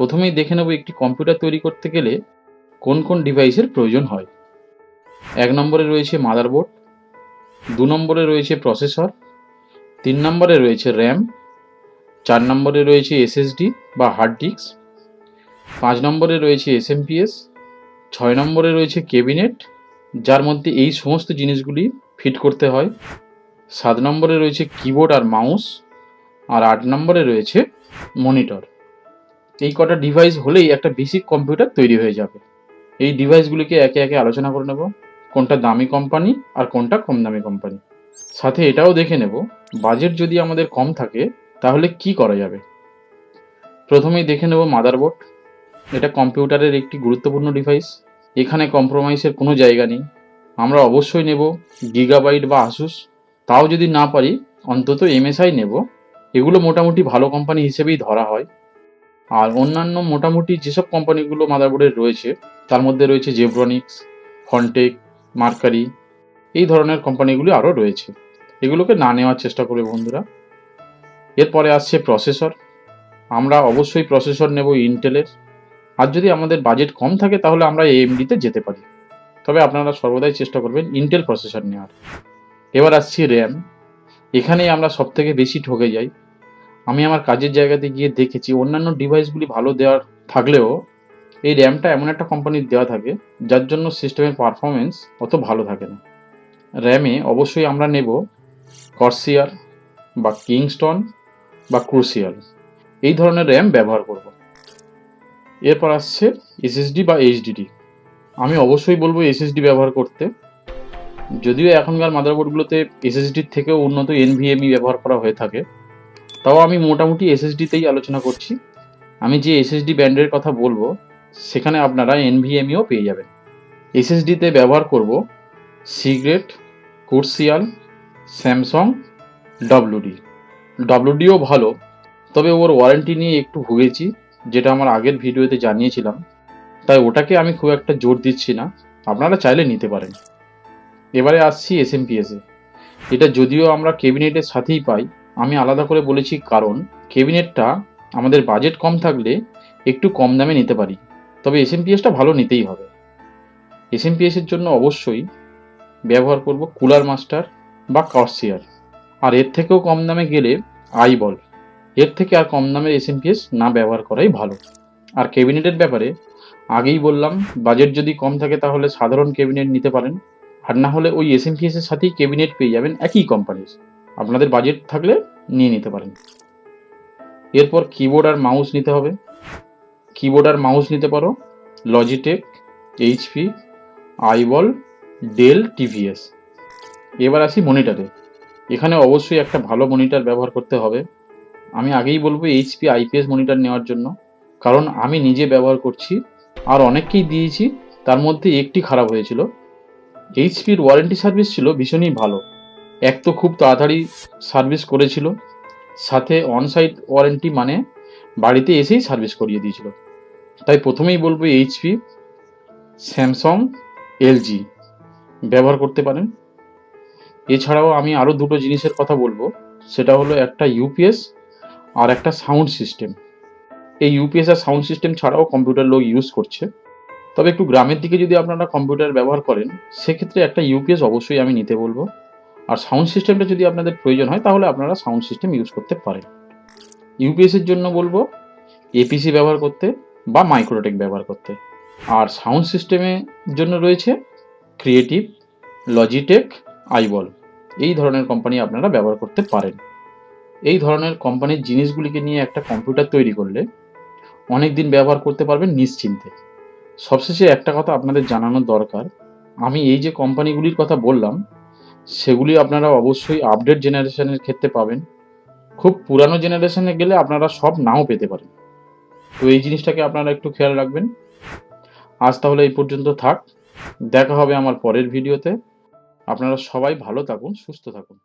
প্রথমেই দেখে নেব একটি কম্পিউটার তৈরি করতে গেলে কোন কোন ডিভাইসের প্রয়োজন হয়। 1 নম্বরে রয়েছে মাদারবোর্ড, 2 নম্বরে রয়েছে প্রসেসর, 3 নম্বরে রয়েছে র্যাম, 4 নম্বরে রয়েছে এসএসডি বা হার্ড ডিস্ক, 5 নম্বরে রয়েছে এসএমপিএস, 6 নম্বরে রয়েছে ক্যাবিনেট যার মধ্যে এই সমস্ত জিনিসগুলি ফিট করতে হয়, 7 নম্বরে রয়েছে কিবোর্ড আর মাউস, আর 8 নম্বরে রয়েছে মনিটর। এই কটা ডিভাইস হলেই একটা বেসিক কম্পিউটার তৈরি হয়ে যাবে। এই ডিভাইসগুলিকে একে একে আলোচনা করে নেব, কোনটা দামি কোম্পানি আর কোনটা কম দামি কোম্পানি। সাথে এটাও দেখে নেব বাজেট যদি আমাদের কম থাকে তাহলে কি করা যাবে। প্রথমেই দেখে নেব মাদারবোর্ড। এটা কম্পিউটারের একটি গুরুত্বপূর্ণ ডিভাইস, এখানে কম্প্রোমাইজের কোনো জায়গা নেই। আমরা অবশ্যই নেব গিগাবাইট বা আসুস, তাও যদি না পারি অন্তত এমএসআই নেব। এগুলো মোটামুটি ভালো কোম্পানি হিসেবেই ধরা হয়। আর অন্যান্য মোটামুটি যেসব কোম্পানিগুলো মাদারবোর্ডের রয়েছে তার মধ্যে রয়েছে জেব্রনিক্স, ফন্টেক, মার্কারি, এই ধরনের কোম্পানিগুলি আরও রয়েছে। এগুলোকে না নেওয়ার চেষ্টা করবে বন্ধুরা। এরপরে আসছে প্রসেসর। আমরা অবশ্যই প্রসেসর নেব ইন্টেলের। আর যদি আমাদের বাজেট কম থাকে তাহলে আমরা এএমডিতে যেতে পারি, তবে আপনারা সর্বদাই চেষ্টা করবেন ইন্টেল প্রসেসর নেওয়ার। এবার আসছি র্যাম। এখানেই আমরা সবথেকে বেশি ঠকে যাই। আমি আমার কাজের জায়গাতে গিয়ে দেখেছি অন্যান্য ডিভাইসগুলি ভালো দেওয়ার থাকলেও এই র্যামটা এমন একটা কোম্পানির দেওয়া থাকে যার জন্য সিস্টেমের পারফরমেন্স অত ভালো থাকে না। র্যামে অবশ্যই আমরা নেব কর্সিয়ার বা কিংস্টন বা ক্রুসিয়াল, এই ধরনের র্যাম ব্যবহার করব। এরপর আসছে এসএসডি বা এইচডিডি। আমি অবশ্যই বলবো এসএসডি ব্যবহার করতে, যদিও এখনকার মাদারবোর্ডগুলোতে এসএসডির থেকেও উন্নত এনভিএমই ব্যবহার করা হয়ে থাকে, তাও আমি মোটামুটি এসএসডিতেই আলোচনা করছি। আমি যে এসএসডি ব্র্যান্ডের কথা বলবো সেখানে আপনারা এনভিএমইও পেয়ে যাবেন। এসএসডিতে ব্যবহার করব সিগ্রেট, ক্রুসিয়াল, স্যামসাং, ডব্লুডি। ডব্লুডিও ভালো, তবে ওর ওয়ারেন্টি নিয়ে একটু ভুগেছি, যেটা আমার আগের ভিডিওতে জানিয়েছিলাম, তাই ওটাকে আমি খুব একটা জোর দিচ্ছি না, আপনারা চাইলে নিতে পারেন। এবারে আসছি এসএমপিএসে। এটা যদিও আমরা ক্যাবিনেটের সাথেই পাই, আমি আলাদা করে বলেছি কারণ ক্যাবিনেটটা আমাদের বাজেট কম থাকলে একটু কম দামে নিতে পারি, তবে এসএমপিএসটা ভালো নিতেই হবে। এসএমপিএসের জন্য অবশ্যই ব্যবহার করব কুলার মাস্টার বা কর্সিয়ার, আর এর থেকেও কম দামে গেলে আইবল। এর থেকে আর কম দামের এসএমপিএস না ব্যবহার করাই ভালো। আর ক্যাবিনেটের ব্যাপারে আগেই বললাম, বাজেট যদি কম থাকে তাহলে সাধারণ ক্যাবিনেট নিতে পারেন, আর না হলে ওই এসএমপিএস এর সাথেই ক্যাবিনেট পেয়ে যাবেন একই কোম্পানির। আপনাদের বাজেট থাকলে নিয়ে নিতে পারেন। এরপর কিবোর্ড আর মাউস নিতে হবে। কিবোর্ড আর মাউস নিতে পারো Logitech, HP, iBall, Dell, TVS. এবার আসি মনিটরে। এখানে অবশ্যই একটা ভালো মনিটর ব্যবহার করতে হবে। আমি আগেই বলবো এইচপি আইপিএস মনিটর নেওয়ার জন্য, কারণ আমি নিজে ব্যবহার করছি আর অনেককেই দিয়েছি, তার মধ্যে একটি খারাপ হয়েছিল। এইচপির ওয়ারেন্টি সার্ভিস ছিল ভীষণই ভালো। এক তো খুব তাড়াতাড়ি সার্ভিস করেছিল, সাথে অনসাইট ওয়ারেন্টি মানে বাড়িতে এসেই সার্ভিস করিয়ে দিয়েছিল। তাই প্রথমেই বলবো এইচপি, স্যামসাং, এলজি ব্যবহার করতে পারেন। এছাড়াও আমি আরও দুটো জিনিসের কথা বলবো, সেটা হলো একটা ইউপিএস আর একটা সাউন্ড সিস্টেম। এই ইউপিএস আর সাউন্ড সিস্টেম ছাড়াও কম্পিউটার লোক ইউজ করছে, তবে একটু গ্রামের দিকে যদি আপনারা কম্পিউটার ব্যবহার করেন সেক্ষেত্রে একটা ইউপিএস অবশ্যই আমি নিতে বলবো। আর সাউন্ড সিস্টেমটা যদি আপনাদের প্রয়োজন হয় তাহলে আপনারা সাউন্ড সিস্টেম ইউজ করতে পারেন। ইউপিএসের জন্য বলবো এপিসি ব্যবহার করতে বা মাইক্রোটেক ব্যবহার করতে। আর সাউন্ড সিস্টেমের জন্য রয়েছে ক্রিয়েটিভ, লজিটেক, আইবল, এই ধরনের কোম্পানি আপনারা ব্যবহার করতে পারেন। এই ধরনের কোম্পানির জিনিসগুলিকে নিয়ে একটা কম্পিউটার তৈরি করলে অনেক দিন ব্যবহার করতে পারবেন নিশ্চিন্তে। সবশেষে একটা কথা আপনাদের জানানোর দরকার, আমি এই যে কোম্পানিগুলির কথা বললাম সেগুলি আপনারা অবশ্যই আপডেট জেনারেশনের ক্ষেত্রে পাবেন। খুব পুরানো জেনারেশনে গেলে আপনারা সব নাও পেতে পারেন, তো এই জিনিসটাকে আপনারা একটু খেয়াল রাখবেন। আজ তাহলে এই পর্যন্ত থাক, দেখা হবে আমার পরের ভিডিওতে। আপনারা সবাই ভালো থাকুন, সুস্থ থাকুন।